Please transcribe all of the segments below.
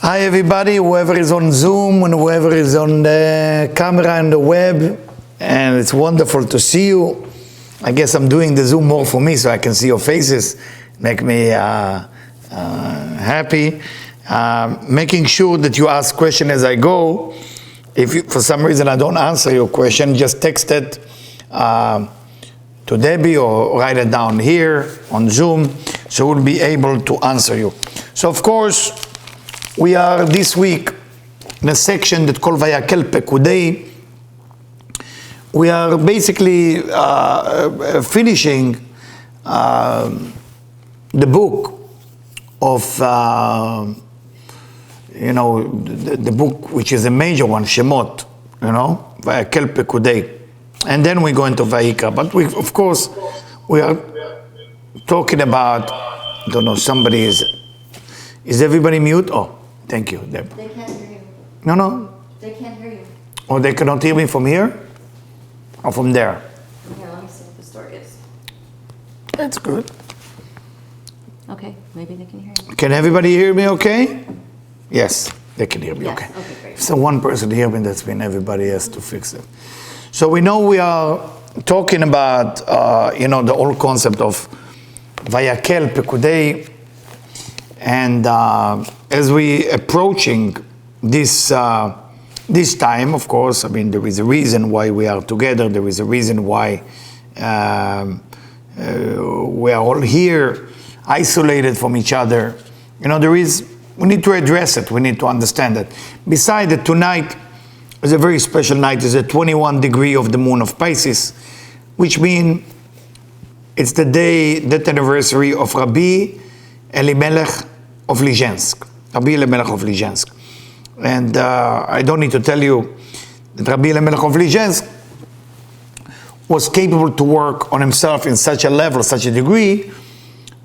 Hi everybody, whoever is on Zoom and whoever is on the camera and the web, and it's wonderful to see you. I guess I'm doing the Zoom more for me so I can see your faces, make me happy. Making sure that you ask questions as I go. If you, for some reason I don't answer your question, just text it to Debbie or write it down here on Zoom, so we'll be able to answer you. So of course, we are this week in a section that called Vayakhel-Pikudei. We are basically finishing the book of, the book which is a major one, Shemot, Vayakhel-Pikudei. And then we go into Vayikra. But we, of course, we are talking about, I don't know, somebody is everybody mute? Oh. Thank you, Deb. They can't hear you. No. They can't hear you. Oh, they cannot hear me from here? Or from there? Yeah, let me see what the story is. That's good. Okay, maybe they can hear you. Can everybody hear me okay? Yes, they can hear me, Yes, okay. okay, great. So one person hear me, that's been everybody has to fix it. So we know we are talking about, the whole concept of Vayakhel-Pikudei. And as we approaching this time, of course, I mean, there is a reason why we are together. There is a reason why we are all here, isolated from each other. We need to address it. We need to understand it. Besides that, tonight is a very special night. It's a 21 degree of the moon of Pisces, which means it's the day, that anniversary of Rabbi Elimelech of Lizhensk, Rabbi Elimelech of Lizhensk. And I don't need to tell you that Rabbi Elimelech of Lizhensk was capable to work on himself in such a level, such a degree,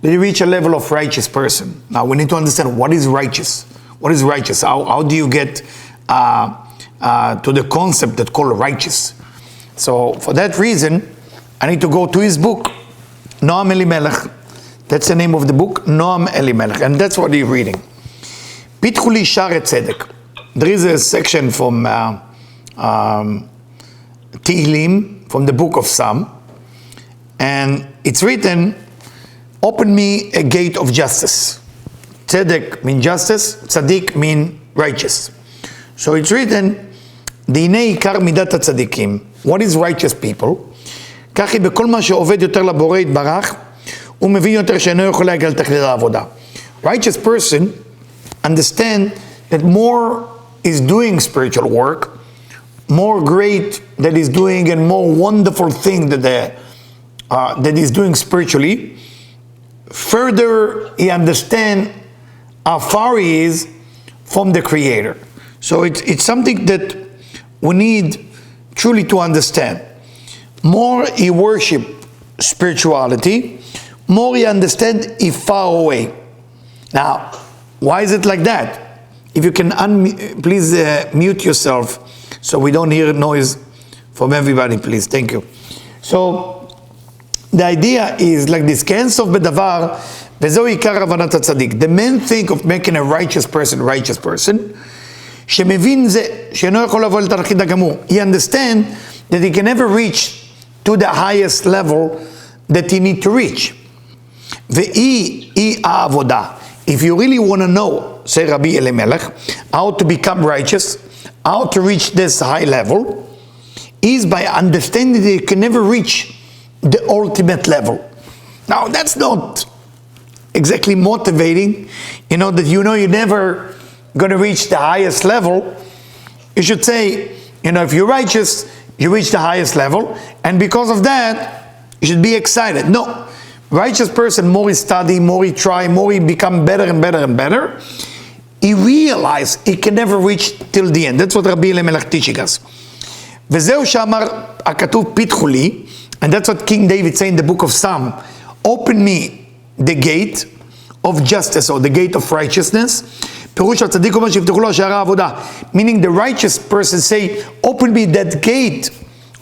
that he reached a level of righteous person. Now we need to understand what is righteous. What is righteous? How do you get to the concept that called righteous? So for that reason, I need to go to his book, Noam Elimelech. That's the name of the book, Noam Elimelech, and that's what you're reading. Pitchu li Share Tzedek. There is a section from Tehillim, from the book of Psalm, and it's written, open me a gate of justice. Tzedek means justice, Tzadik means righteous. So it's written, Dinei ikar midat tzadikim. What is righteous people? כך היא בכל מה שעובד יותר לבורא יתברך, righteous person understand that more is doing spiritual work, more great that is doing and more wonderful thing that is doing spiritually, further he understand how far he is from the Creator. So it's something that we need truly to understand. More he worship spirituality, more you understand if far away. Now, why is it like that? If you can please mute yourself so we don't hear noise from everybody, please. Thank you. So the idea is like this. The main thing of making a righteous person, he understand that he can never reach to the highest level that he need to reach. If you really want to know, say Rabbi Elimelech, how to become righteous, how to reach this high level, is by understanding that you can never reach the ultimate level. Now, that's not exactly motivating, that you're never going to reach the highest level. You should say, if you're righteous, you reach the highest level, and because of that, you should be excited. No. Righteous person, more he study, more he try, more he become better and better and better, he realize he can never reach till the end. That's what Rabbi Elimelech teaching us. וזהו שאמר הכתוב פיתחו לי, and that's what King David say in the book of Psalm, open me the gate of justice, or the gate of righteousness. פירוש הצדיק אומר שיפתחו לו שערי העבודה. Meaning the righteous person say, open me that gate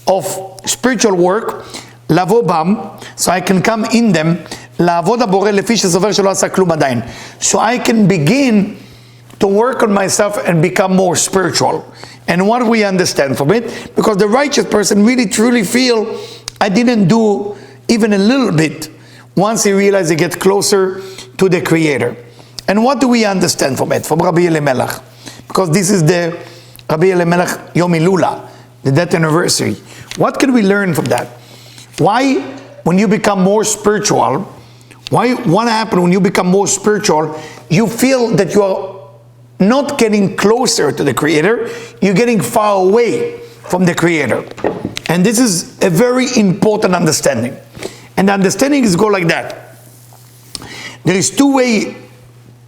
of spiritual work, לבוא בם, so I can come in them, לעבוד הבורא לפי שסובר שלא עשה כלום עדיין. So I can begin to work on myself and become more spiritual. And what do we understand from it? Because the righteous person really truly feel, I didn't do even a little bit once he realized he gets closer to the Creator. And what do we understand from it? From Rabbi Elimelech. Because this is the Rabbi Elimelech Yom Hilula, the death anniversary. What can we learn from that? Why, when you become more spiritual, what happens when you become more spiritual, you feel that you are not getting closer to the Creator, you're getting far away from the Creator. And this is a very important understanding. And the understanding is go like that. There is two ways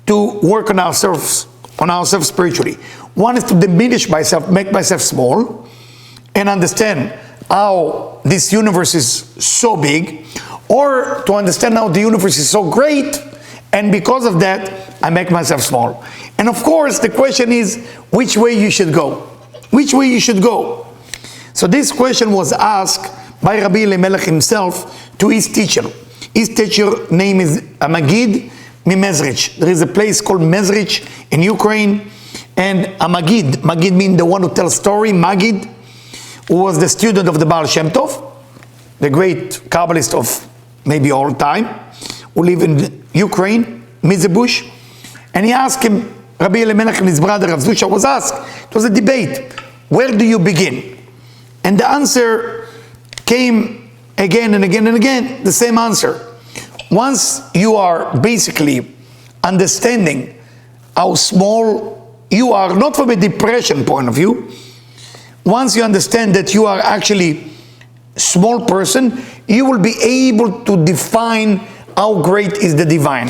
to work on ourselves spiritually. One is to diminish myself, make myself small, and understand how this universe is so big, or to understand how the universe is so great, and because of that, I make myself small. And of course, the question is, which way you should go? Which way you should go? So this question was asked by Rabbi Elimelech himself to his teacher. His teacher name is Magid Mezrich. There is a place called Mezrich in Ukraine, and Magid means the one who tells story, Magid, who was the student of the Baal Shem Tov, the great Kabbalist of maybe all time, who lived in Ukraine, Mizebush. And he asked him, Rabbi Elimelech and his brother Rav Zusha was asked, it was a debate, where do you begin? And the answer came again and again and again, the same answer. Once you are basically understanding how small you are, not from a depression point of view, once you understand that you are actually a small person, you will be able to define how great is the divine.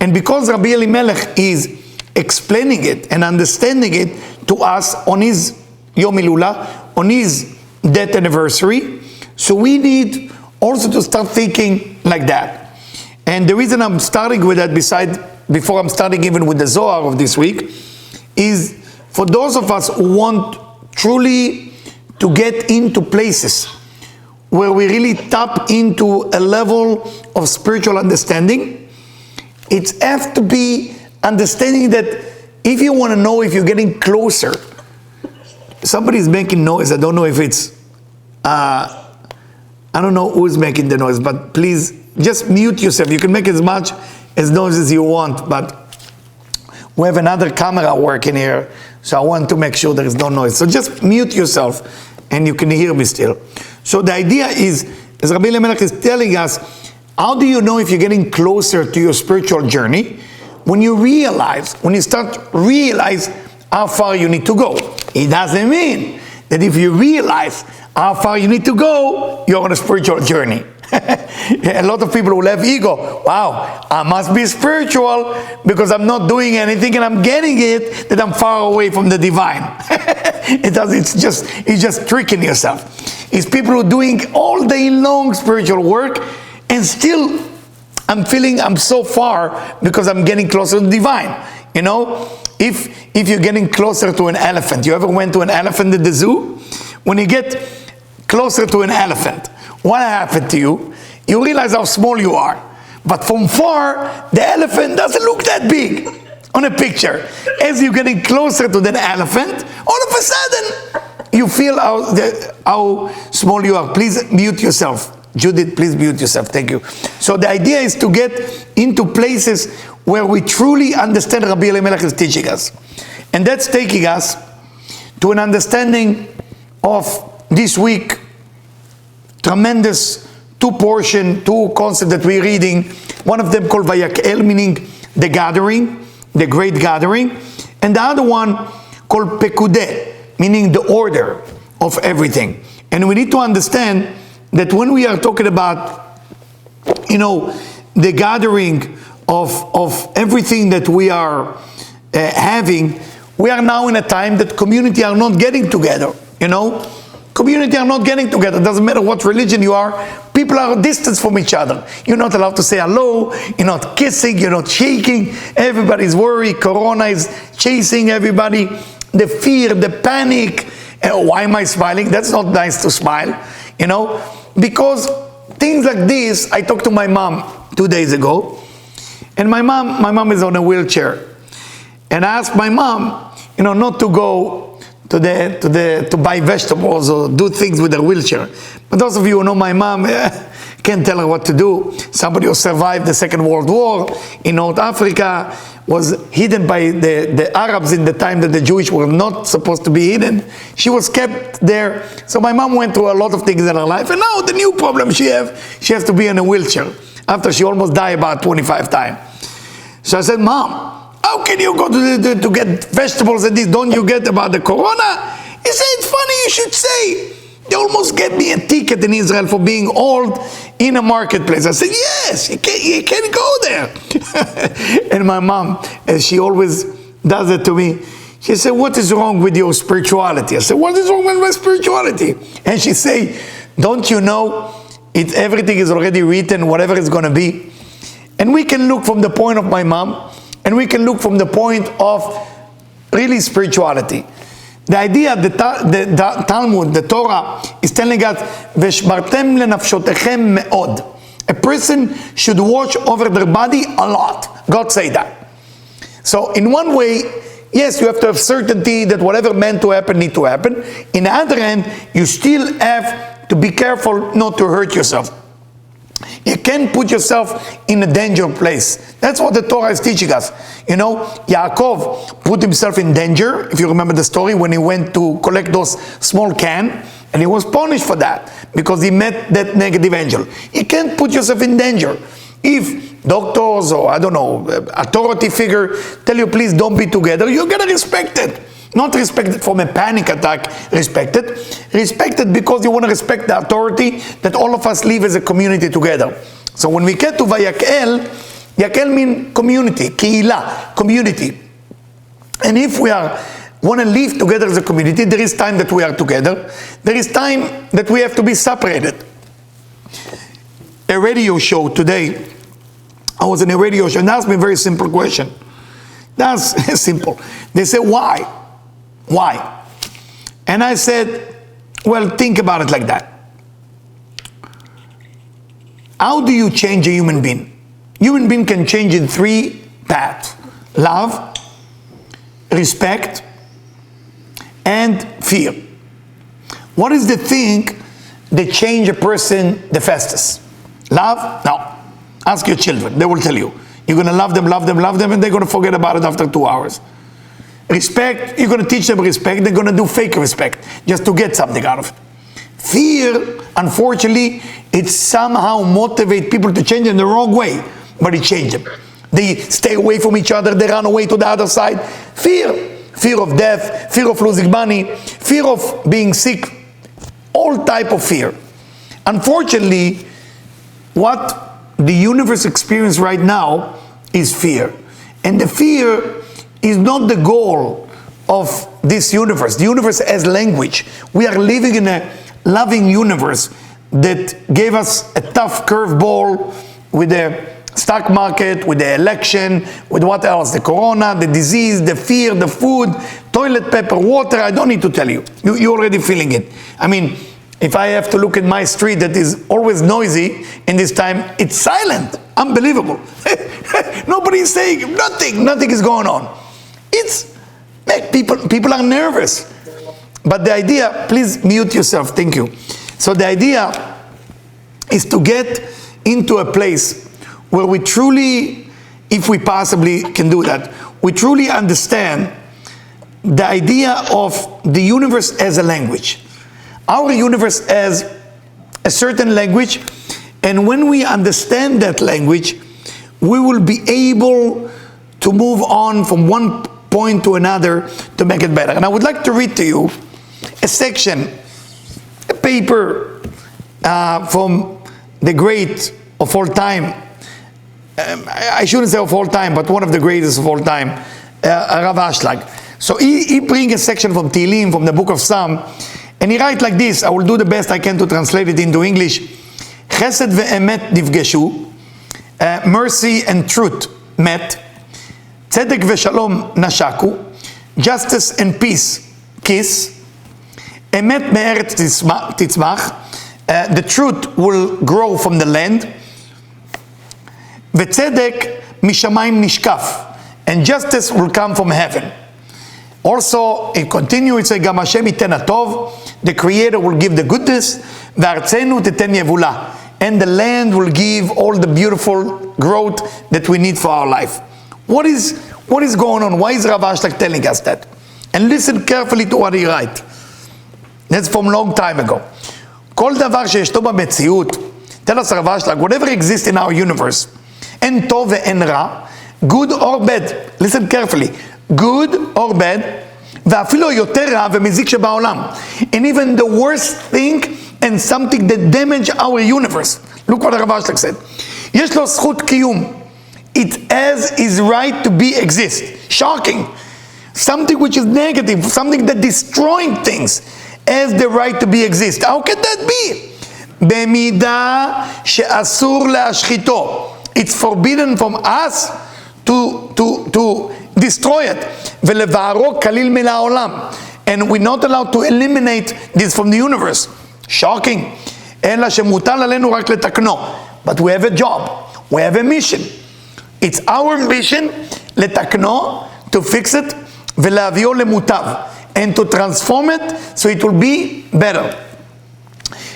And because Rabbi Elimelech is explaining it and understanding it to us on his Yom Hilula, on his death anniversary, so we need also to start thinking like that. And the reason I'm starting with that, before I'm starting even with the Zohar of this week, is for those of us who want truly to get into places where we really tap into a level of spiritual understanding, it has to be understanding that if you want to know if you're getting closer, somebody's making noise. I don't know if it's, I don't know who's making the noise, but please just mute yourself. You can make as much as noise as you want, but we have another camera working here, so I want to make sure there is no noise. So just mute yourself and you can hear me still. So the idea is, as Rabbi Elimelech is telling us, how do you know if you're getting closer to your spiritual journey? When you start realize how far you need to go. It doesn't mean that if you realize how far you need to go, you're on a spiritual journey. A lot of people will have ego. Wow, I must be spiritual because I'm not doing anything and I'm getting it that I'm far away from the divine. It's just tricking yourself. It's people who are doing all day long spiritual work and still I'm feeling I'm so far because I'm getting closer to the divine. You know, if you're getting closer to an elephant, you ever went to an elephant at the zoo? When you get closer to an elephant, what happened to you? You realize how small you are. But from far, the elephant doesn't look that big on a picture. As you're getting closer to that elephant, all of a sudden, you feel how small you are. Please mute yourself. Judith, please mute yourself. Thank you. So the idea is to get into places where we truly understand Rabbi Elimelech is teaching us. And that's taking us to an understanding of this week, tremendous two concepts that we're reading. One of them called Vayakhel, meaning the gathering, the great gathering. And the other one called Pikudei, meaning the order of everything. And we need to understand that when we are talking about, the gathering of everything that we are having, we are now in a time that community are not getting together, Community are not getting together. It doesn't matter what religion you are. People are distant from each other. You're not allowed to say hello. You're not kissing. You're not shaking. Everybody's worried. Corona is chasing everybody. The fear, the panic. Why am I smiling? That's not nice to smile, because things like this. I talked to my mom 2 days ago, and my mom is on a wheelchair, And I asked my mom, not to go to buy vegetables or do things with her wheelchair. But those of you who know my mom, can't tell her what to do. Somebody who survived the Second World War in North Africa, was hidden by the Arabs in the time that the Jewish were not supposed to be hidden. She was kept there. So my mom went through a lot of things in her life. And now the new problem she has to be in a wheelchair after she almost died about 25 times. So I said, Mom, how can you go to get vegetables and this? Don't you get about the corona? He said, it's funny you should say. They almost get me a ticket in Israel for being old in a marketplace. I said, yes, you can't go there. And my mom, as she always does it to me, she said, what is wrong with your spirituality? I said, what is wrong with my spirituality? And she said, don't you know, everything is already written, whatever it's going to be. And we can look from the point of my mom, and we can look from the point of really spirituality. The idea, the Talmud, the Torah, is telling us, "Veshmartem lenafshotechem meod." A person should watch over their body a lot. God say that. So in one way, yes, you have to have certainty that whatever meant to happen need to happen. In the other hand, you still have to be careful not to hurt yourself. You can't put yourself in a danger place. That's what the Torah is teaching us. Yaakov put himself in danger, if you remember the story, when he went to collect those small cans, and he was punished for that, because he met that negative angel. You can't put yourself in danger. If doctors or, authority figure tell you, please don't be together, you're going to respect it. Not respected from a panic attack, respected because you want to respect the authority that all of us live as a community together. So when we get to Vayakhel means community, Keilah, community. And if we want to live together as a community, there is time that we are together. There is time that we have to be separated. A radio show today, I was in a radio show and they asked me a very simple question. That's simple. They said, why? Why? And I said, well, think about it like that. How do you change a human being? Human being can change in 3 paths: love, respect, and fear. What is the thing that change a person the fastest? Love? No. Ask your children. They will tell you. You're going to love them, and they're going to forget about it after 2 hours. Respect, you're going to teach them respect. They're going to do fake respect just to get something out of it. Fear, unfortunately, it somehow motivates people to change in the wrong way, but it changes them. They stay away from each other. They run away to the other side. Fear of death, fear of losing money, fear of being sick, all type of fear. Unfortunately, what the universe experiences right now is fear. And the fear is not the goal of this universe. The universe has language. We are living in a loving universe that gave us a tough curveball with the stock market, with the election, with what else? The corona, the disease, the fear, the food, toilet paper, water. I don't need to tell you. You're already feeling it. I mean, if I have to look at my street that is always noisy, in this time, it's silent. Unbelievable. Nobody is saying nothing. Nothing is going on. It's people are nervous. But the idea, please mute yourself, thank you. So the idea is to get into a place where we truly, if we possibly can do that, we truly understand the idea of the universe as a language. Our universe has a certain language, and when we understand that language, we will be able to move on from one point to another to make it better. And I would like to read to you a section, a paper from the great of all time. I shouldn't say of all time, but one of the greatest of all time, Rav Ashlag. So he brings a section from Tehillim, from the book of Psalm, and he writes like this. I will do the best I can to translate it into English. Chesed ve'emet nifgeshu, mercy and truth met. Tzedek ve'shalom nashaku, justice and peace kiss. Emet me'eretz titzmach, the truth will grow from the land. Ve'tzedek mishamayim nishkaf, and justice will come from heaven. Also, it continues, it says, גם השם ייתן הטוב, the Creator will give the goodness, וארצנו תיתן יבולה, and the land will give all the beautiful growth that we need for our life. What is going on? Why is Rav Ashlag telling us that? And listen carefully to what he writes. That's from a long time ago. כל דבר שישנו במציאות, tell us Rav Ashlag, whatever exists in our universe, אין טוב ואין רע, good or bad, listen carefully, good or bad, ואפילו יותר רע ומזיק שבעולם. And even the worst thing and something that damage our universe. Look what Rav Ashlag said. יש לו זכות קיום. It has his right to be exist. Shocking. Something which is negative, something that destroying things, has the right to be exist. How can that be? במידה שאסור להשחיתו. It's forbidden from us to destroy it. ולבערו כליל מן העולם. And we're not allowed to eliminate this from the universe. Shocking. אלא שמוטל עלינו רק לתקנו. But we have a job. We have a mission. It's our mission לתקנו, to fix it, ולהביאו למוטב. And to transform it so it will be better.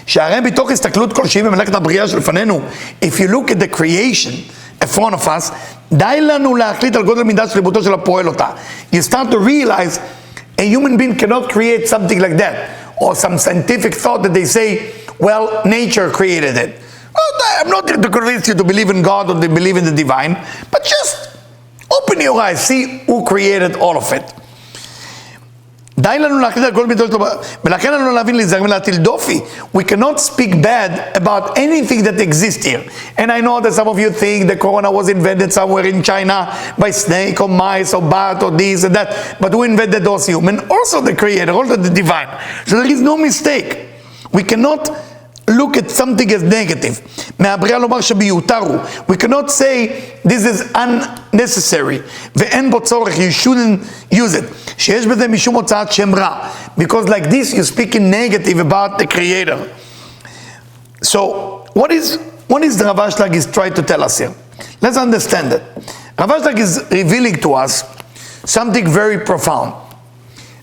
שהרי בתוך הסתכלות כלשהי במלאכת הבריאה שלפנינו, if you look at the creation in front of us, די לנו להחליט על גודל מידה שלמותו של הפועל אותה. You start to realize a human being cannot create something like that, or some scientific thought that they say, well, nature created it. Well, I'm not here to convince you to believe in God or to believe in the divine, but just open your eyes, see who created all of it. די לנו להחליט על כל מידות שלו, ולכן לנו להבין להיזהר ולהטיל דופי. We cannot speak bad about anything that exists here. And I know that some of you think the corona was invented somewhere in China by snake or mice or bat or this and that, but who invented those humans? Also the Creator, also the divine. So there is no mistake. We cannot look at something as negative. מהבריאה לומר שביותר הוא. We cannot say this is unnecessary ואין בו צורך, you shouldn't use it. שיש בזה משום הוצאת שם רע. Because like this you're speaking negative about the Creator. So what is Rav Ashlag is trying to tell us here? Let's understand it. Rav Ashlag is revealing to us something very profound.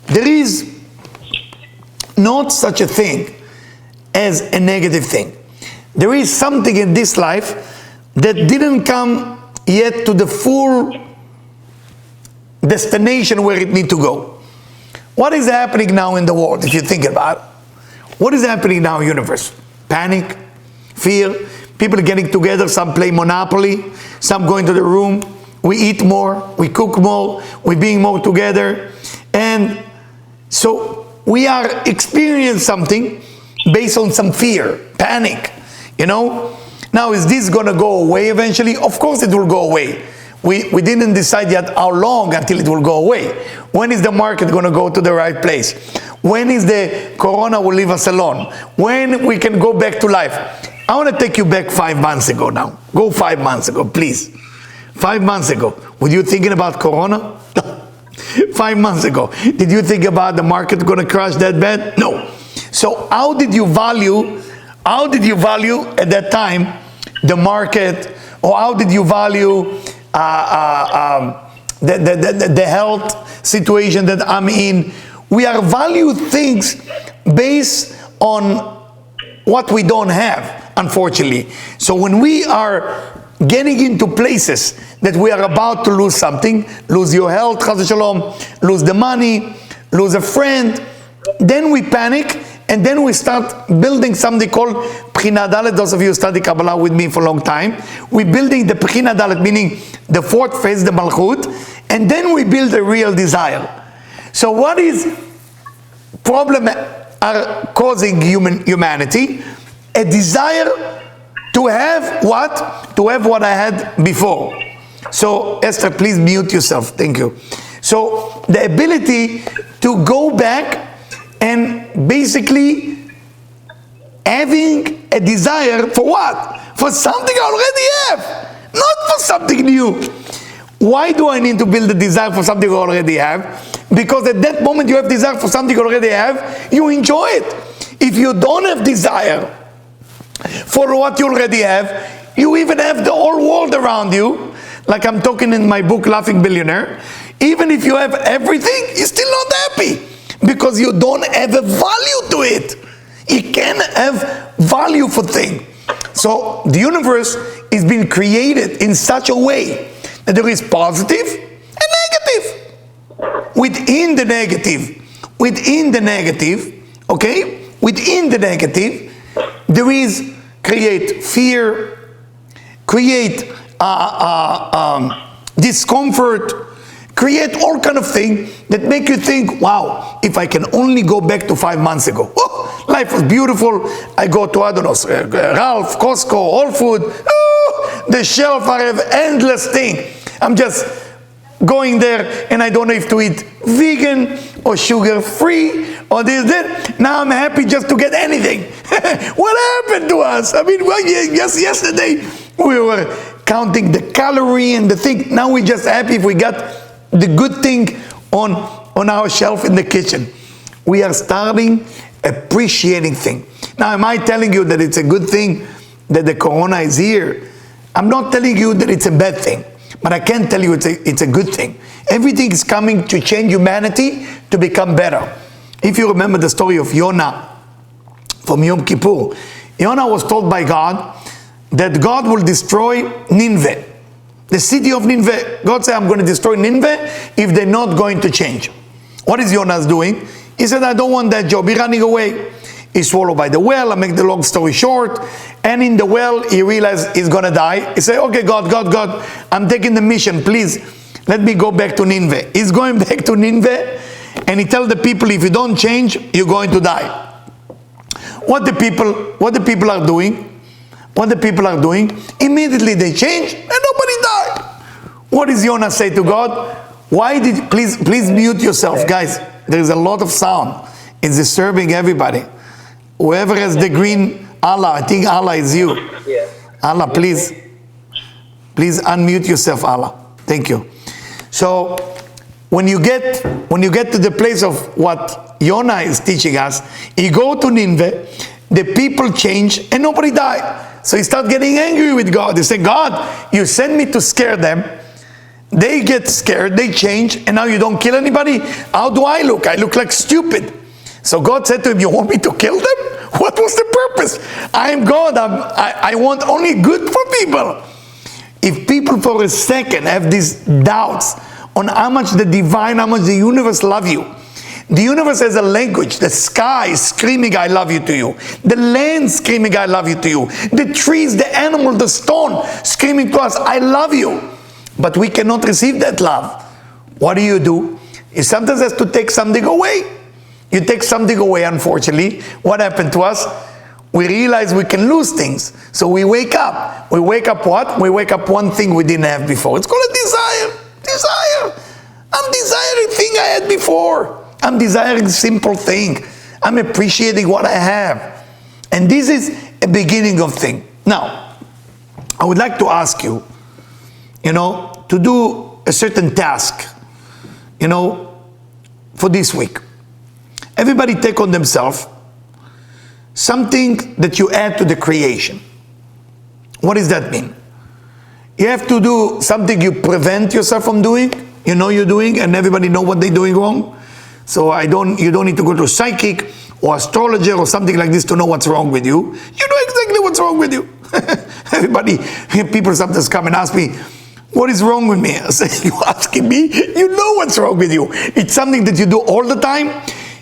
There is not such a thing as a negative thing. There is something in this life that didn't come yet to the full destination where it needs to go. What is happening now in the world, if you think about it? What is happening now in the universe? Panic, fear, people getting together, some play Monopoly, some go into the room, we eat more, we cook more, we being more together. And so we are experiencing something based on some fear, panic, you know? Now, is this going to go away eventually? Of course it will go away. We didn't decide yet how long until it will go away. When is the market going to go to the right place? When is the corona will leave us alone? When we can go back to life? I want to take you back 5 months ago now. Go 5 months ago, please. 5 months ago. Were you thinking about corona? 5 months ago. Did you think about the market going to crash that bad? No. So how did you value at that time the market, or how did you value the health situation that I'm in? We are value things based on what we don't have, unfortunately. So when we are getting into places that we are about to lose something, lose your health, chas v'shalom, lose the money, lose a friend, then we panic, and then we start building something called Bechina Dalet. Those of you who study Kabbalah with me for a long time, we're building the Bechina Dalet, meaning the fourth phase, the Malchut, and then we build a real desire. So what is problem are causing humanity? A desire to have what? To have what I had before. So Esther, please mute yourself. Thank you. So the ability to go back and basically having a desire for what? For something I already have, not for something new. Why do I need to build a desire for something I already have? Because at that moment you have desire for something you already have, you enjoy it. If you don't have desire for what you already have, you even have the whole world around you, like I'm talking in my book, Laughing Billionaire, even if you have everything, you're still not happy because you don't have a value to it. You can't have value for things. So the universe is being created in such a way that there is positive and negative. Within the negative, okay? Within the negative, there is create fear, create discomfort, create all kind of things that make you think, wow, if I can only go back to 5 months ago. Oh, life was beautiful. I go to, I don't know, Ralph, Costco, Whole Food. Oh, the shelf, I have endless thing. I'm just going there and I don't have to eat vegan or sugar-free or this, that. Now I'm happy just to get anything. What happened to us? I mean, well, yes, yesterday we were counting the calorie and the thing. Now we're just happy if we got the good thing on our shelf in the kitchen. We are starting appreciating things. Now, am I telling you that it's a good thing that the corona is here? I'm not telling you that it's a bad thing, but I can tell you it's a good thing. Everything is coming to change humanity to become better. If you remember the story of Yonah from Yom Kippur, Yonah was told by God that God will destroy Nineveh, the city of Nineveh. God said, I'm going to destroy Nineveh if they're not going to change. What is Yonah doing? He said, I don't want that job. He's running away. He's swallowed by the whale. I make the long story short. And in the well, he realized he's going to die. He said, okay, God, I'm taking the mission. Please, let me go back to Nineveh. He's going back to Nineveh. And he tells the people, if you don't change, you're going to die. What the people are doing, immediately they change and nobody died. What does Yonah say to God? Please mute yourself, guys. There is a lot of sound. It's disturbing everybody. Whoever has the green Allah, I think Allah is you. Allah, please unmute yourself, Allah. Thank you. So when you get to the place of what Yonah is teaching us, he go to Nineveh, the people change and nobody died. So he starts getting angry with God. He said, God, you sent me to scare them. They get scared, they change, and now you don't kill anybody? How do I look? I look like stupid. So God said to him, you want me to kill them? What was the purpose? I am God. I want only good for people. If people for a second have these doubts on how much the divine, how much the universe love you. The universe has a language. The sky is screaming, I love you to you. The land screaming, I love you to you. The trees, the animal, the stone screaming to us, I love you. But we cannot receive that love. What do? You sometimes have to take something away. You take something away, unfortunately. What happened to us? We realize we can lose things. So we wake up. We wake up what? We wake up one thing we didn't have before. It's called a desire. Desire. I'm desiring thing I had before. I'm desiring simple thing. I'm appreciating what I have. And this is a beginning of thing. Now, I would like to ask you, to do a certain task, for this week. Everybody take on themselves something that you add to the creation. What does that mean? You have to do something you prevent yourself from doing. You're doing, and everybody know what they're doing wrong. So you don't need to go to a psychic or astrologer or something like this to know what's wrong with you. You know exactly what's wrong with you. People sometimes come and ask me, what is wrong with me? I say, you asking me? You know what's wrong with you. It's something that you do all the time.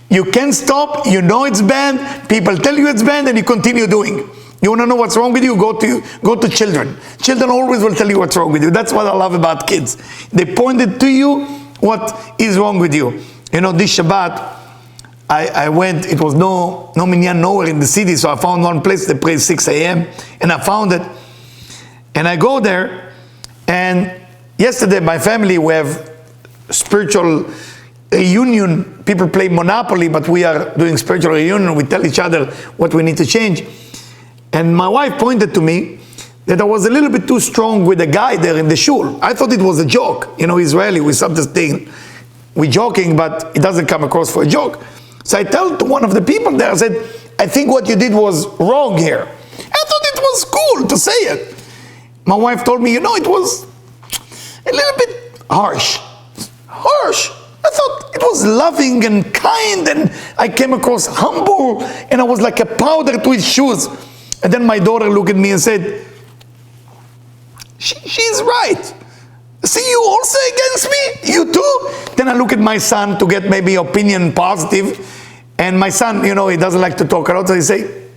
You can't stop. You know it's bad. People tell you it's bad and you continue doing. You want to know what's wrong with you? Go to children. Children always will tell you what's wrong with you. That's what I love about kids. They pointed to you what is wrong with you. This Shabbat, I went, it was no minyan nowhere in the city, so I found one place that prays 6 a.m. and I found it. And I go there, and yesterday my family, we have spiritual reunion. People play Monopoly, but we are doing spiritual reunion. We tell each other what we need to change. And my wife pointed to me that I was a little bit too strong with a guy there in the shul. I thought it was a joke. Israeli, we sometimes think we're joking, but it doesn't come across for a joke. So I told to one of the people there, I said, I think what you did was wrong here. I thought it was cool to say it. My wife told me, it was a little bit harsh. Harsh. I thought it was loving and kind, and I came across humble, and I was like a powder to his shoes. And then my daughter looked at me and said, she's right. See, you also against me? You too? Then I look at my son to get maybe opinion positive. And my son, you know, he doesn't like to talk a lot, so he say,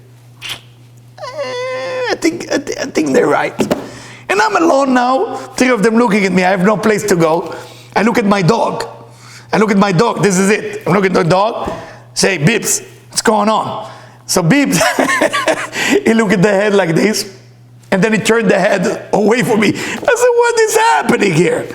I think they're right. And I'm alone now, 3 of them looking at me. I have no place to go. I look at my dog. This is it. I'm looking at the dog. Say, Bibbs, what's going on? So Bibbs, he looked at the head like this. And then he turned the head away from me. I said, what is happening here?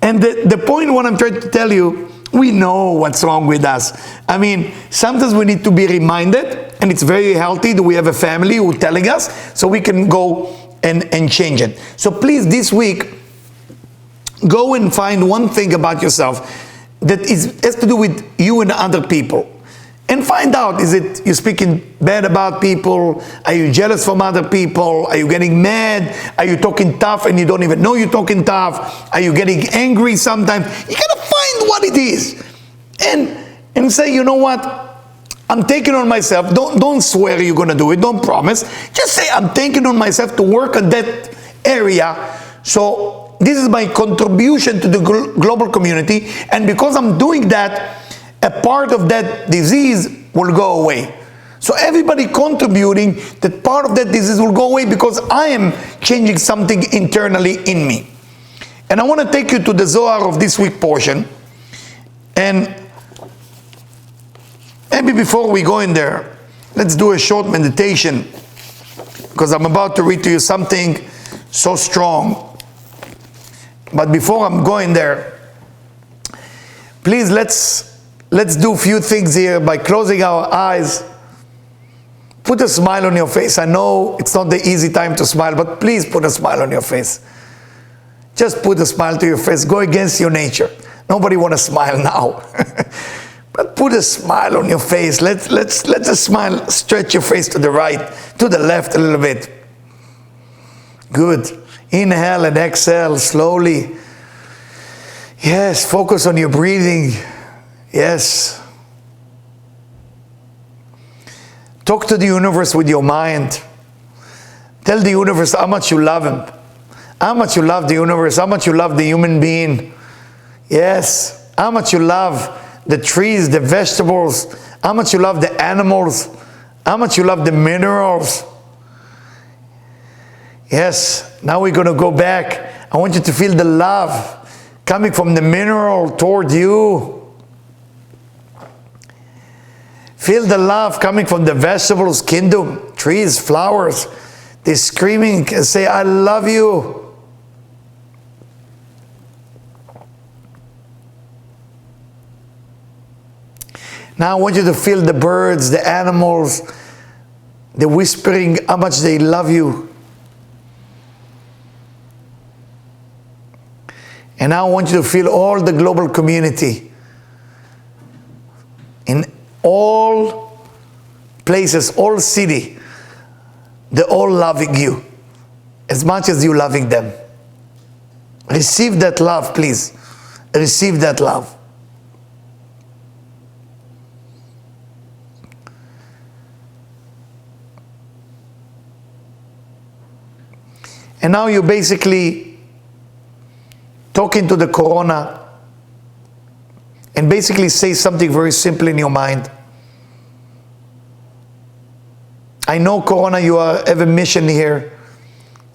And the point what I'm trying to tell you, we know what's wrong with us. I mean, sometimes we need to be reminded, and it's very healthy that we have a family who's telling us, so we can go and change it. So please, this week, go and find one thing about yourself that has to do with you and other people. And find out, is it you speaking bad about people? Are you jealous from other people? Are you getting mad? Are you talking tough and you don't even know you're talking tough? Are you getting angry sometimes? You gotta find what it is. And say, you know what? I'm taking on myself. Don't swear you're gonna do it. Don't promise. Just say, I'm taking on myself to work on that area. So this is my contribution to the global community. And because I'm doing that, a part of that disease will go away. So everybody contributing, that part of that disease will go away because I am changing something internally in me. And I want to take you to the Zohar of this week portion. And maybe before we go in there, let's do a short meditation, because I'm about to read to you something so strong. But before I'm going there, please let's do a few things here by closing our eyes. Put a smile on your face. I know it's not the easy time to smile, but please put a smile on your face. Just put a smile to your face. Go against your nature. Nobody want to smile now. But put a smile on your face. Let's just smile. Stretch your face to the right, to the left a little bit. Good. Inhale and exhale slowly. Yes, focus on your breathing. Yes. Talk to the universe with your mind. Tell the universe how much you love him. How much you love the universe. How much you love the human being. Yes. How much you love the trees, the vegetables. How much you love the animals. How much you love the minerals. Yes. Now we're going to go back. I want you to feel the love coming from the mineral toward you. Feel the love coming from the vegetables, kingdom, trees, flowers. They're screaming and say, I love you. Now I want you to feel the birds, the animals, the whispering, how much they love you. And now I want you to feel all the global community. In all places, all city, they're all loving you as much as you loving them. Receive that love, please. Receive that love. And now you're basically talking to the corona, and basically say something very simple in your mind. I know, Corona, you have a mission here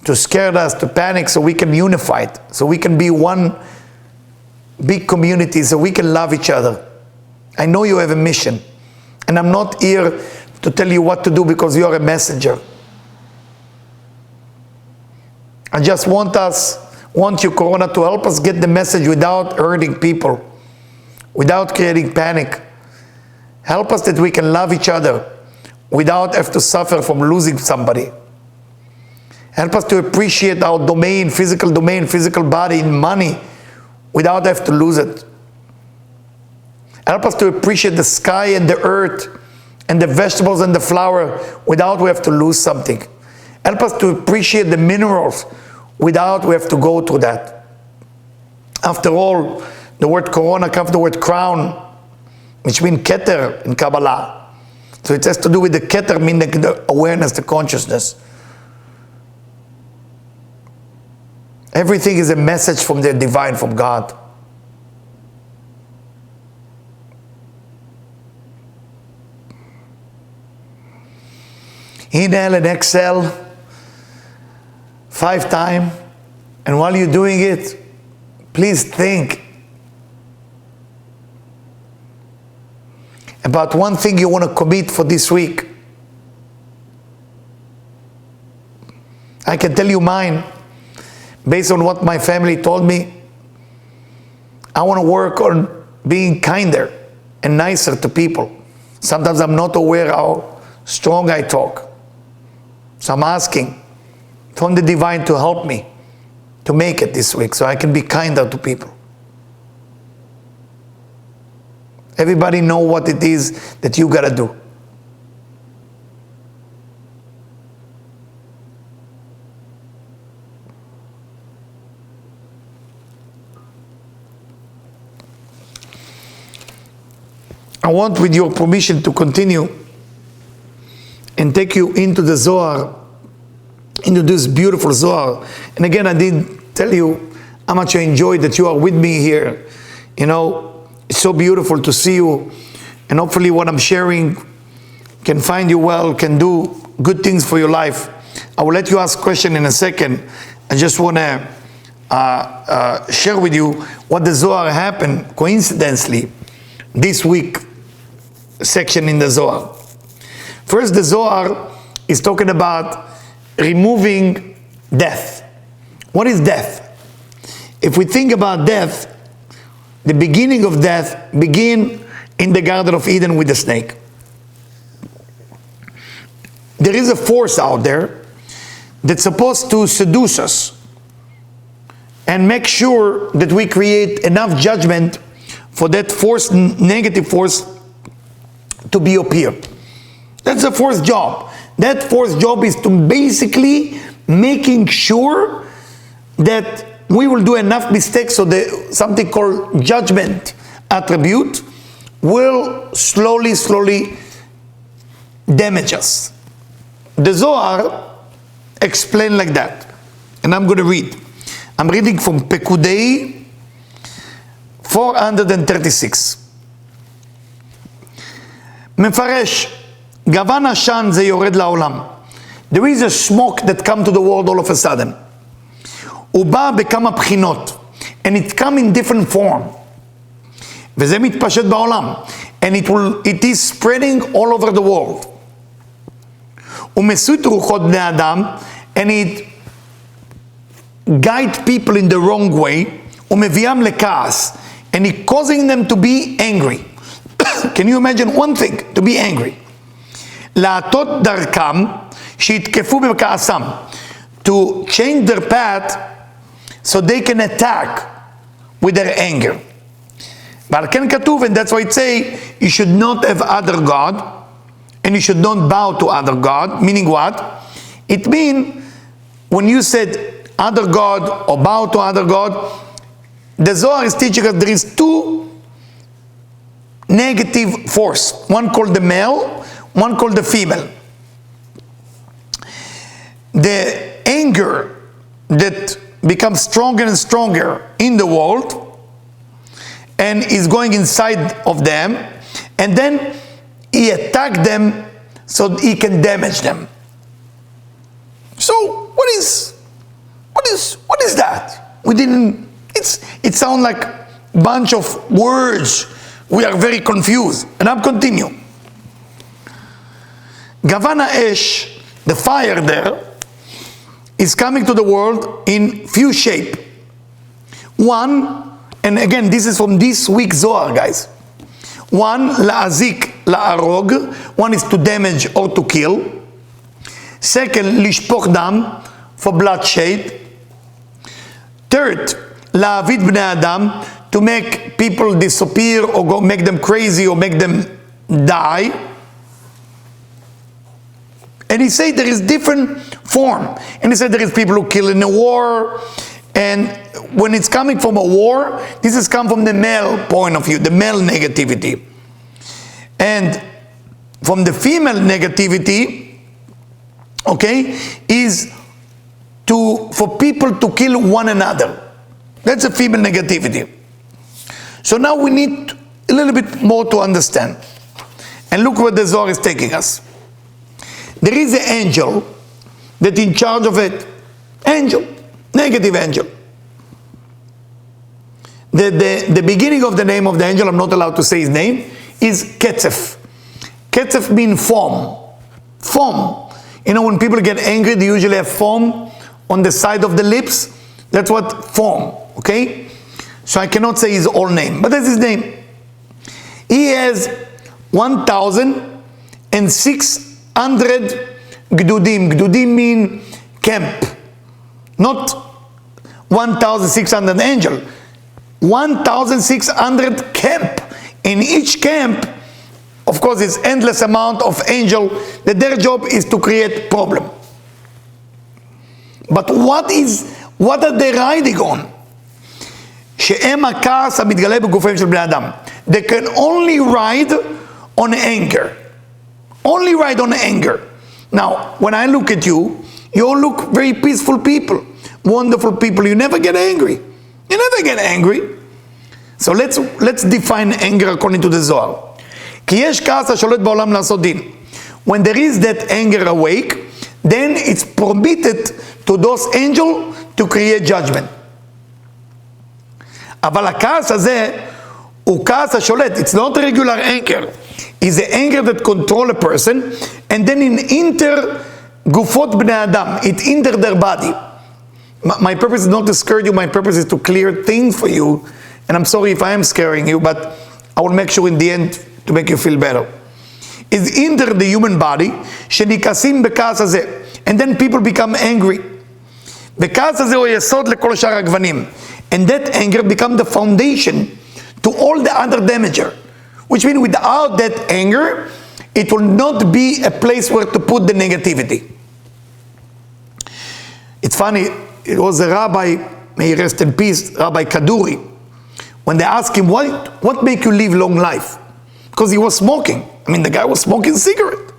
to scare us, to panic, so we can unify it, so we can be one big community, so we can love each other. I know you have a mission, and I'm not here to tell you what to do because you are a messenger. I just want you, Corona, to help us get the message without hurting people, without creating panic. Help us that we can love each other without have to suffer from losing somebody. Help us to appreciate our domain, physical body, in money, without have to lose it. Help us to appreciate the sky and the earth and the vegetables and the flower without we have to lose something. Help us to appreciate the minerals without we have to go through that. After all, the word corona comes from the word crown, which means keter in Kabbalah. So it has to do with the keter, meaning the awareness, the consciousness. Everything is a message from the divine, from God. Inhale and exhale 5 times. And while you're doing it, please think about one thing you want to commit for this week. I can tell you mine, based on what my family told me. I want to work on being kinder and nicer to people. Sometimes I'm not aware how strong I talk. So I'm asking from the divine to help me to make it this week so I can be kinder to people. Everybody know what it is that you gotta do. I want, with your permission, to continue and take you into the Zohar, into this beautiful Zohar. And again, I did tell you how much I enjoyed that you are with me here. You know, it's so beautiful to see you. And hopefully what I'm sharing can find you well, can do good things for your life. I will let you ask a question in a second. I just want to share with you what the Zohar happened coincidentally this week section in the Zohar. First, the Zohar is talking about removing death. What is death? If we think about death, the beginning of death began in the Garden of Eden with the snake. There is a force out there that's supposed to seduce us and make sure that we create enough judgment for that force, negative force, to be appeared. That's the fourth job. That fourth job is to basically making sure that we will do enough mistakes so that something called judgment attribute will slowly damage us. The Zohar explained like that. And I'm going to read. I'm reading from Pikudei 436. מפרש, גוון עשן זה יורד לעולם. There is a smoke that come to the world all of a sudden. הוא בא בכמה בחינות. And it come in different form. וזה מתפשט בעולם. And it is spreading all over the world. הוא מסית רוחות בני אדם. And it guide people in the wrong way. הוא מביאם לכעס. And it causing them to be angry. Can you imagine one thing? To be angry. להטות דרכם שיתקפו בכעסם. To change their path so they can attack with their anger. ועל כן כתוב, and that's why it say, you should not have other God, and you should not bow to other God. Meaning what? It means, when you said other God or bow to other God, the Zohar is teaching us there is two negative force. One called the male, one called the female. The anger that becomes stronger and stronger in the world and is going inside of them, and then he attacked them so he can damage them. So what is that? We didn't, it sounds like a bunch of words. We are very confused. And I'm continue. Gavana Esh, the fire there, is coming to the world in few shape. One, and again, this is from this week's Zohar, guys. One, la'azik, la'arog. One is to damage or to kill. Second, lishpoch dam, for bloodshed. Third, la'avid bnei adam, to make people disappear or go make them crazy or make them die. And he said there is different form. And he said there is people who kill in a war, And when it's coming from a war, this has come from the male point of view, the male negativity. And from the female negativity, okay, is for people to kill one another. That's a female negativity. So now we need a little bit more to understand. And look where the Zohar is taking us. There is an angel that in charge of it. Angel, negative angel. The beginning of the name of the angel, I'm not allowed to say his name, is Ketzef. Ketzef means foam. Foam. You know, when people get angry, they usually have foam on the side of the lips. That's what foam, okay? So I cannot say his whole name, but that's his name. He has 1,600 Gdudim. Gdudim mean camp. Not 1,600 angel. 1,600 camp. In each camp, of course, it's endless amount of angel that their job is to create problem. But what are they riding on? שהם הכעס המתגלה בגופים של בני אדם. They can only ride on anger. Only ride on anger. Now, when I look at you, you all look very peaceful people, wonderful people. You never get angry. You never get angry. So let's define anger according to the Zohar. כי יש כעס השולט בעולם לעשות דין. When there is that anger awake, then it's permitted to those angels to create judgment. אבל הכעס הזה הוא כעס השולט. It's not regular anger. It's the anger that control a person, and then in enter גופות בני אדם. It enter their body. My purpose is not to scare you. My purpose is to clear things for you. And I'm sorry if I am scaring you, but I will make sure in the end to make you feel better. It's enter the human body, שנכנסים בכעס הזה. And then people become angry. וכעס הזה הוא יסוד לכל שאר הגוונים. And that anger becomes the foundation to all the other damager. Which means without that anger, it will not be a place where to put the negativity. It's funny, it was a rabbi, may he rest in peace, Rabbi Kaduri, when they asked him, what make you live long life? Because he was smoking. I mean, the guy was smoking cigarette.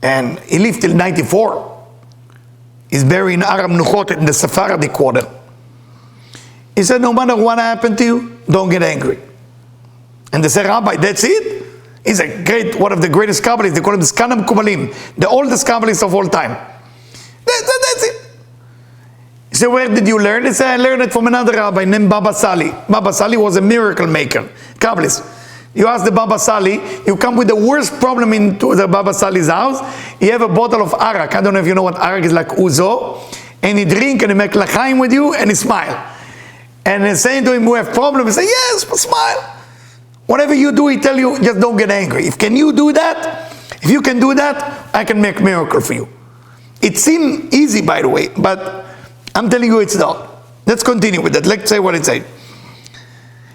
And he lived till 94. He's buried in Aram Nuchot in the Sephardi quarter. He said, no matter what happened to you, don't get angry. And they said, Rabbi, that's it? He's one of the greatest Kabbalists. They call him the Skanam Kubalim, the oldest Kabbalist of all time. That's it. He said, where did you learn? He said, I learned it from another rabbi named Baba Sali. Baba Sali was a miracle maker, Kabbalist. You ask the Baba Sali, you come with the worst problem into the Baba Sali's house. You have a bottle of arak. I don't know if you know what arak is, like uzo. And he drink and he make lachaim with you and he smile. And he's saying to him, we have problem. He say, yes, but smile. Whatever you do, he tell you, just don't get angry. If you can do that, I can make miracle for you. It seems easy, by the way, but I'm telling you it's not. Let's continue with that. Let's say what it says.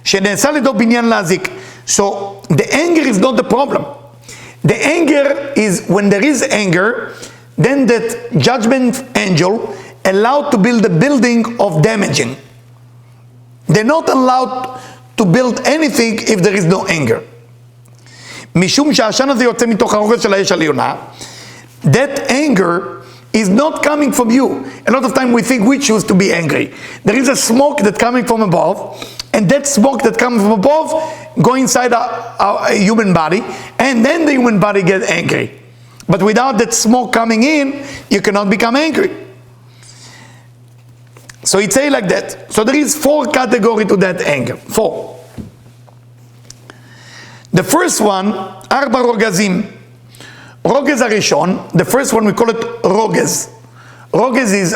שנעשה לדו בניין להזיק. So the anger is not the problem. The anger is when there is anger, then that judgment angel allowed to build a building of damaging. They're not allowed to build anything if there is no anger. משום שהעשן הזה יוצא מתוך הרוגז של האש העליונה, that anger is not coming from you. A lot of time we think we choose to be angry. There is a smoke that's coming from above, and that smoke that comes from above go inside our human body, and then the human body gets angry. But without that smoke coming in, you cannot become angry. So it say like that. So there is 4 categories to that anger. 4. The first one, 4 רוגזים. רוגז הראשון, the first one we call it רוגז. רוגז is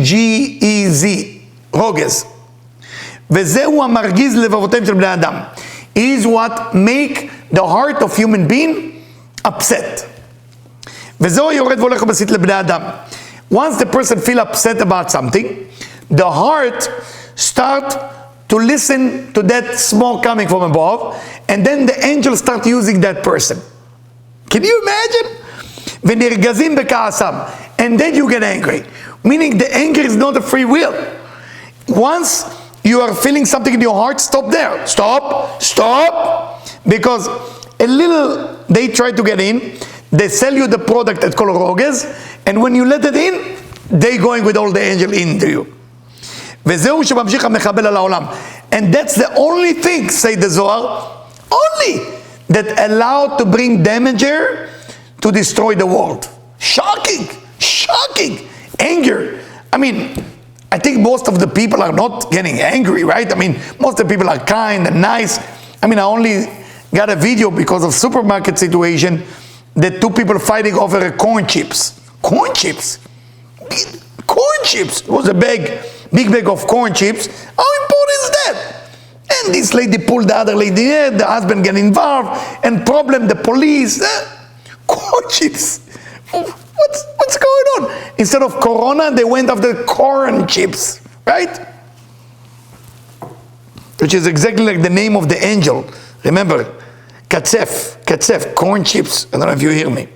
G-E-Z. רוגז. וזהו המרגיז לבבותיהם של בני אדם. Is what make the heart of human being upset. וזהו יורד והולך ובסית לבני אדם. Once the person feel upset about something, the heart start to listen to that smoke coming from above, and then the angels start using that person. Can you imagine? ונרגזים בכעסם. and then you get angry. Meaning the anger is not a free will. Once you are feeling something in your heart, stop there. Stop. Because a little, they try to get in, they sell you the product at called roges, and when you let it in, they going with all the angel into you. וזהו שממשיך המחבל על העולם. And that's the only thing, say the Zohar, only that allowed to bring damager to destroy the world. Shocking. Anger. I mean, I think most of the people are not getting angry, right? I mean, most of the people are kind and nice. I mean, I only got a video because of supermarket situation that two people fighting over corn chips. Corn chips. It was a big bag of corn chips. How important is that? And this lady pulled the other lady in, the husband get involved, and problem the police. Corn chips. What's going on? Instead of Corona, they went after corn chips, right? Which is exactly like the name of the angel. Remember, katsef, corn chips. I don't know if you hear me.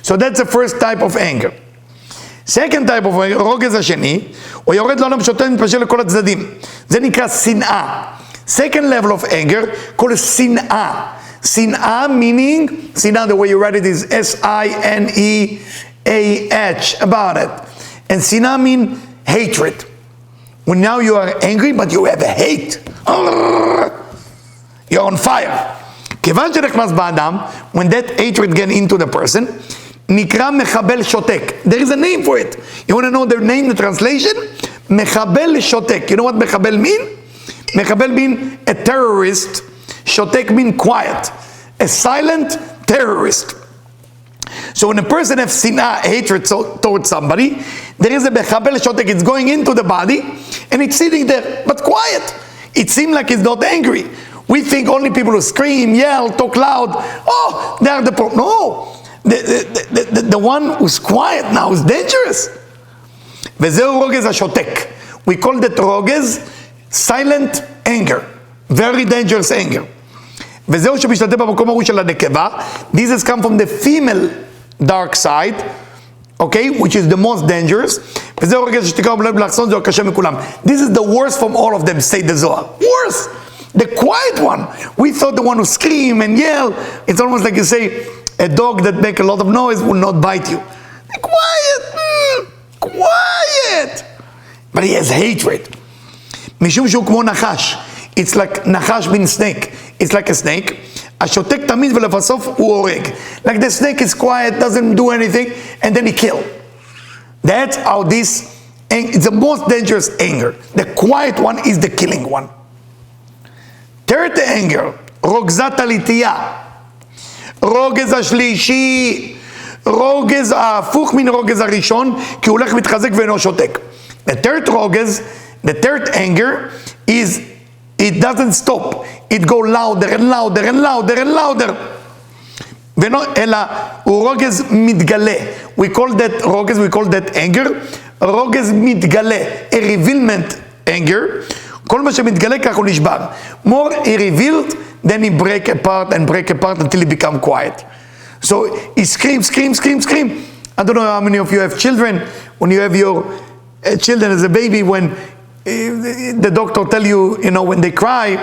So that's the first type of anger. Second type of anger, רוגז השני, הוא יורד לעולם שוטט מתפשט לכל הצדדים. זה נקרא שנאה. Second level of anger, called שנאה. שנאה meaning, שנאה, the way you write it is S-I-N-E-A-H, about it. And שנאה mean hatred. When now you are angry, but you have a hate. You're on fire. כיוון שנכנס באדם, when that hatred get into the person, נקרא מחבל שותק. There is a name for it. You want to know the name, the translation? מחבל שותק. You know what מחבל mean? מחבל mean a terrorist. שותק mean quiet. A silent terrorist. So when a person has sinah, hatred towards somebody, there is a מחבל שותק. It's going into the body and it's sitting there, but quiet. It seems like it's not angry. We think only people who scream, yell, talk loud, oh, they are the problem. No. The one who's quiet now is dangerous. וזהו רוגז השותק. We call that רוגז silent anger. Very dangerous anger. וזהו שמשתתף במקום ההוא של הנקבה. This has come from the female dark side, okay, which is the most dangerous. וזהו רוגז השתיקה ובלב לאחסון, זהו הקשה מכולם. This is the worst from all of them, say the Zohar. Worst. The quiet one. We thought the one who scream and yell, it's almost like you say, a dog that make a lot of noise will not bite you. Quiet. But he has hatred. משום שהוא כמו נחש. It's like נחש means snake. It's like a snake. השותק תמיד ולבסוף הוא הורג. Like the snake is quiet, doesn't do anything, and then he kill. That's how this, it's the most dangerous anger. The quiet one is the killing one. Third anger, רוגזת הלטייה. רוגז השלישי, רוגז ההפוך מן רוגז הראשון, כי הוא הולך מתחזק ואינו שותק. The third רוגז, the third anger is, it doesn't stop. It go louder and louder and louder and louder. אלא הוא רוגז מתגלה. We call that רוגז, we call that anger, רוגז מתגלה, a revealment anger. כל מה שמתגלה כך הוא נשבר. More he revealed, then he break apart until he become quiet. So he scream. I don't know how many of you have children. When you have your children as a baby, when the doctor tell you, when they cry,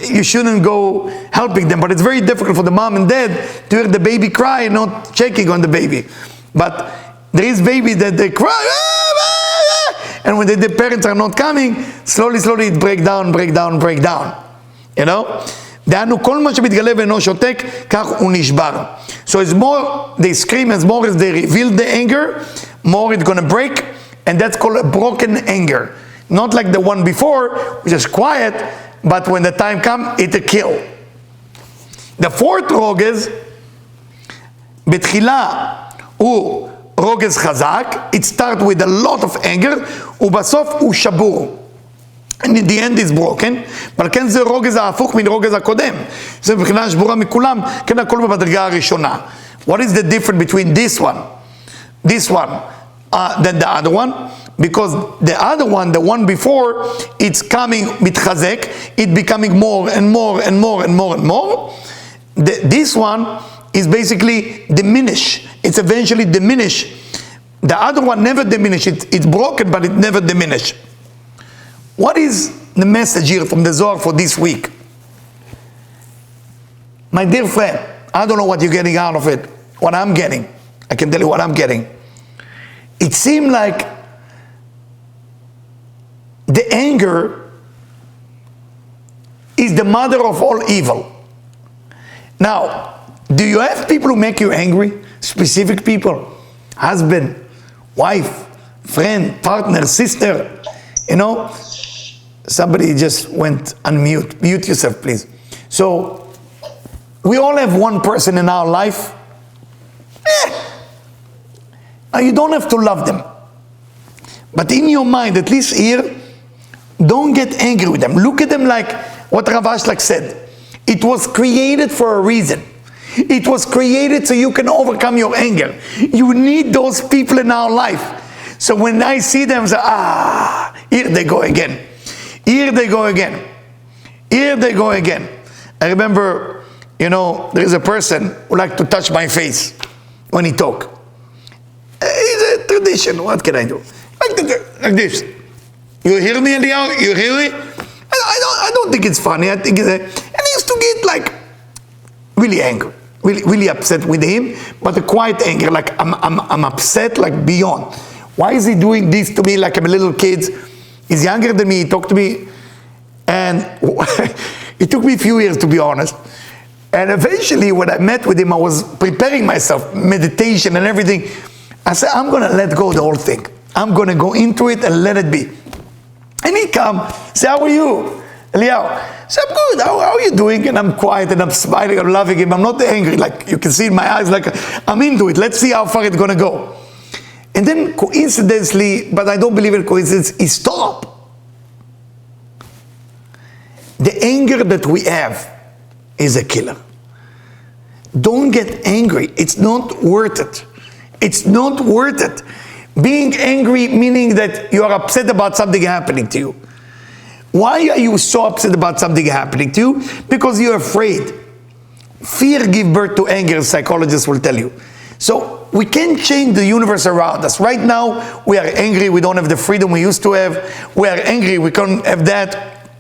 you shouldn't go helping them. But it's very difficult for the mom and dad to hear the baby cry and not checking on the baby. But there is babies that they cry, and when the parents are not coming, slowly it break down. דהיינו, כל מה שמתגלה ואינו שותק, כך הוא נשבר. So as more they scream, as more as they reveal the anger, more it's going to break, and that's called a broken anger. Not like the one before, which is quiet, but when the time comes, it's a kill. The fourth רוגז, בתחילה הוא רוגז חזק, it starts with a lot of anger, ובסוף הוא שבור. And in the end is broken, אבל כן זה רוגז ההפוך מן רוגז הקודם. זה מבחינה שבורה מכולם, כן הכל במדרגה הראשונה. What is the difference between this one than the other one? Because the other one, the one before, it's coming מתחזק, it becoming more and more. This one is basically diminish. It's eventually diminished The other one never diminishes. It's broken, but it never diminishes. What is the message here from the Zohar for this week? My dear friend, I don't know what you're getting out of it. What I'm getting, I can tell you what I'm getting. It seemed like the anger is the mother of all evil. Now, do you have people who make you angry? Specific people? Husband, wife, friend, partner, sister, you know? Somebody just went unmute. Mute yourself, please. So, we all have one person in our life. Now, you don't have to love them. But in your mind, at least here, don't get angry with them. Look at them like what Rav Ashlag said. It was created for a reason. It was created so you can overcome your anger. You need those people in our life. So when I see them, I say, here they go again. Here they go again. Here they go again. I remember, you know, there is a person who likes to touch my face when he talk. It's a tradition. What can I do? Like this. You hear me, Eliyahu? You hear me? I don't think it's funny. I think it's and I used to get like really angry, really upset with him, but a quiet anger, like I'm upset like beyond. Why is he doing this to me like I'm a little kid? He's younger than me, he talked to me, and it took me a few years to be honest. And eventually when I met with him, I was preparing myself, meditation and everything. I said, I'm gonna let go of the whole thing. I'm gonna go into it and let it be. And he come, say, how are you? Eliyahu. I said, I'm good, how are you doing? And I'm quiet and I'm smiling, I'm loving him. I'm not angry, like you can see in my eyes, like I'm into it. Let's see how far it's gonna go. And then coincidentally, but I don't believe in coincidence, he stopped. The anger that we have is a killer. Don't get angry. It's not worth it. It's not worth it. Being angry meaning that you are upset about something happening to you. Why are you so upset about something happening to you? Because you're afraid. Fear gives birth to anger, psychologists will tell you. So we can't change the universe around us. Right now, we are angry, we don't have the freedom we used to have. We are angry, we can't have that.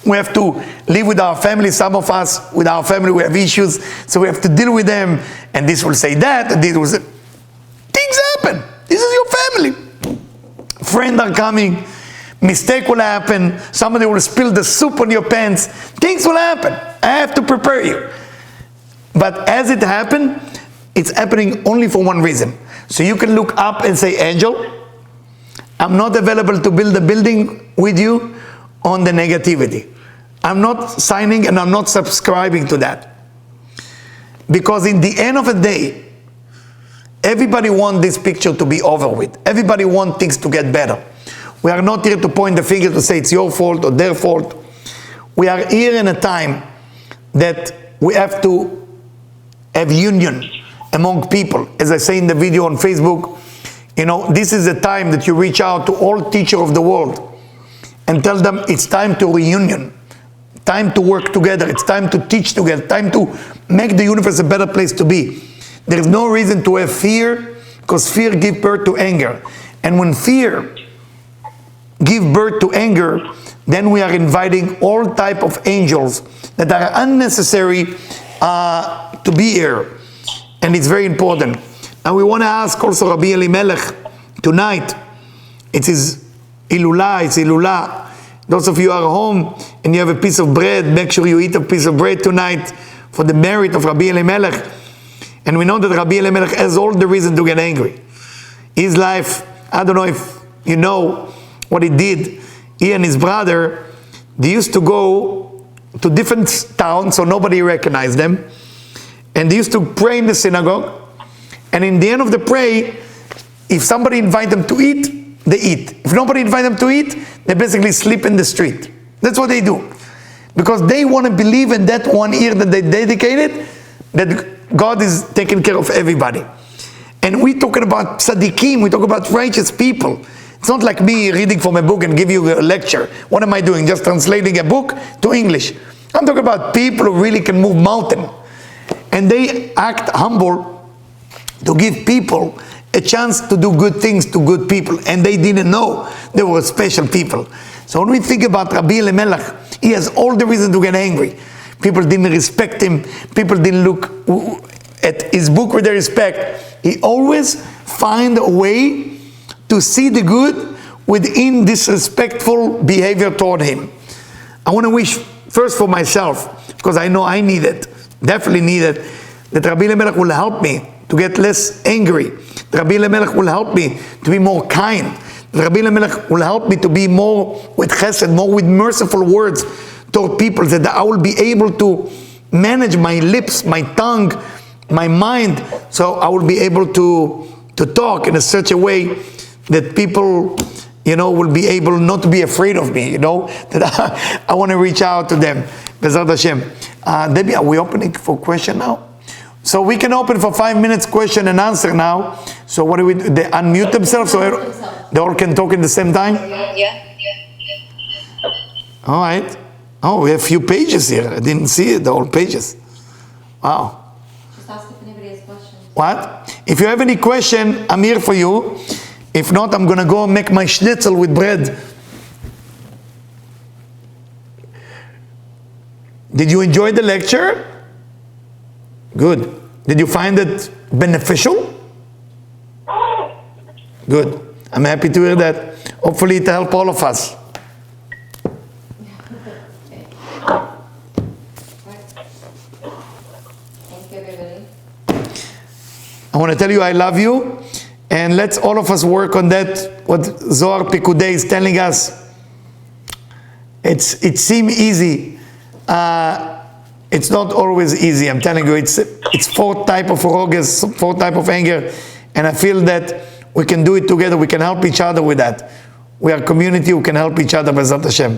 We have to live with our family. Some of us, with our family, we have issues, so we have to deal with them. And this will say that, and this will say... Things happen. This is your family. Friends are coming. Mistake will happen. Somebody will spill the soup on your pants. Things will happen. I have to prepare you. But as it happened, it's happening only for one reason. So you can look up and say, Angel, I'm not available to build a building with you on the negativity. I'm not signing and I'm not subscribing to that. Because in the end of the day, everybody wants this picture to be over with. Everybody wants things to get better. We are not here to point the finger to say it's your fault or their fault. We are here in a time that we have to have union among people. As I say in the video on Facebook, you know, this is the time that you reach out to all teachers of the world and tell them it's time to reunion, time to work together, it's time to teach together, time to make the universe a better place to be. There is no reason to have fear, because fear gives birth to anger. And when fear gives birth to anger, then we are inviting all type of angels that are unnecessary to be here. And it's very important. Now we want to ask also Rabbi Elimelech tonight. It is Ilula, it's Ilula. Those of you who are home and you have a piece of bread, make sure you eat a piece of bread tonight for the merit of Rabbi Elimelech. And we know that Rabbi Elimelech has all the reason to get angry. His life, I don't know if you know what he did. He and his brother, they used to go to different towns so nobody recognized them. And they used to pray in the synagogue. And in the end of the prayer, if somebody invite them to eat, they eat. If nobody invite them to eat, they basically sleep in the street. That's what they do. Because they want to believe in that 1 year that they dedicated, that God is taking care of everybody. And we're talking about tzaddikim, we talk about righteous people. It's not like me reading from a book and give you a lecture. What am I doing? Just translating a book to English. I'm talking about people who really can move mountain. And they act humble to give people a chance to do good things to good people, and they didn't know they were special people. So when we think about Rabbi Elimelech, he has all the reason to get angry. People didn't respect him. People didn't look at his book with respect. He always find a way to see the good within disrespectful behavior toward him. I want to wish first for myself, because I know I need it, definitely need it, that Rabbi Elimelech will help me to get less angry. Rabbi Elimelech will help me to be more kind. Rabbi Elimelech will help me to be more with chesed, more with merciful words toward people, that I will be able to manage my lips, my tongue, my mind, so I will be able to talk in such a way that people, will be able not to be afraid of me, that I want to reach out to them. Bezrat Hashem. Debbie, are we opening for question now? So we can open for 5 minutes question and answer now. So what do we do? They unmute themselves so they all can talk at the same time? Yeah. All right. Oh, we have a few pages here. I didn't see it, the whole pages. Wow. Just ask if anybody has questions. What? If you have any question, I'm here for you. If not, I'm going to go make my schnitzel with bread. Did you enjoy the lecture? Good. Did you find it beneficial? Good. I'm happy to hear that. Hopefully it helped all of us. Thank you, everybody. I want to tell you I love you, and let's all of us work on that, what Vayakhel-Pikudei is telling us. It seems easy. It's not always easy. I'm telling you, it's 4 type of roges, 4 type of anger, and I feel that we can do it together. We can help each other with that. We are a community who can help each other, Bezrat Hashem.